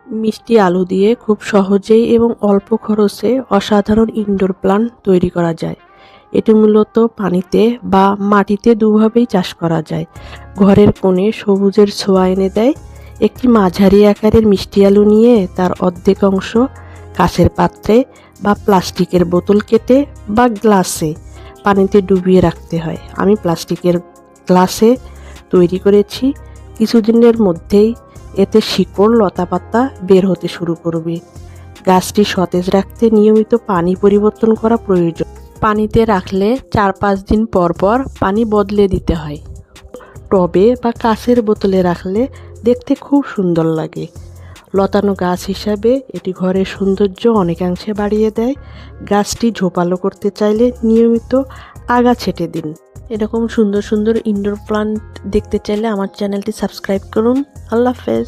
মিষ্টি আলু দিয়ে খুব সহজেই এবং অল্প খরচে অসাধারণ ইনডোর প্লান্ট তৈরি করা যায়। এটি মূলত পানিতে বা মাটিতে দুভাবেই চাষ করা যায়। ঘরের কোণে সবুজের ছোঁয়া এনে দেয়। একটি মাঝারি আকারের মিষ্টি আলু নিয়ে তার অর্ধেক অংশ কাঁচের পাত্রে বা প্লাস্টিকের বোতল কেটে বা গ্লাসে পানিতে ডুবিয়ে রাখতে হয়। আমি প্লাস্টিকের গ্লাসে তৈরি করেছি। কিছুদিনের মধ্যেই এতে শিকড় লতাপাতা বের হতে শুরু করবে। গাছটি সতেজ রাখতে নিয়মিত পানি পরিবর্তন করা প্রয়োজন। পানিতে রাখলে 4-5 দিন পর পর পানি বদলে দিতে হয়। টবে বা কাঁচের বোতলে রাখলে দেখতে খুব সুন্দর লাগে। লতানো গাছ হিসাবে এটি ঘরের সৌন্দর্য অনেকাংশে বাড়িয়ে দেয়। গাছটি ঝোপালো করতে চাইলে নিয়মিত আগা ছেটে দিন। এরকম সুন্দর সুন্দর ইনডোর প্লান্ট দেখতে চাইলে আমার চ্যানেলটি সাবস্ক্রাইব করুন। আল্লাহ হাফেজ।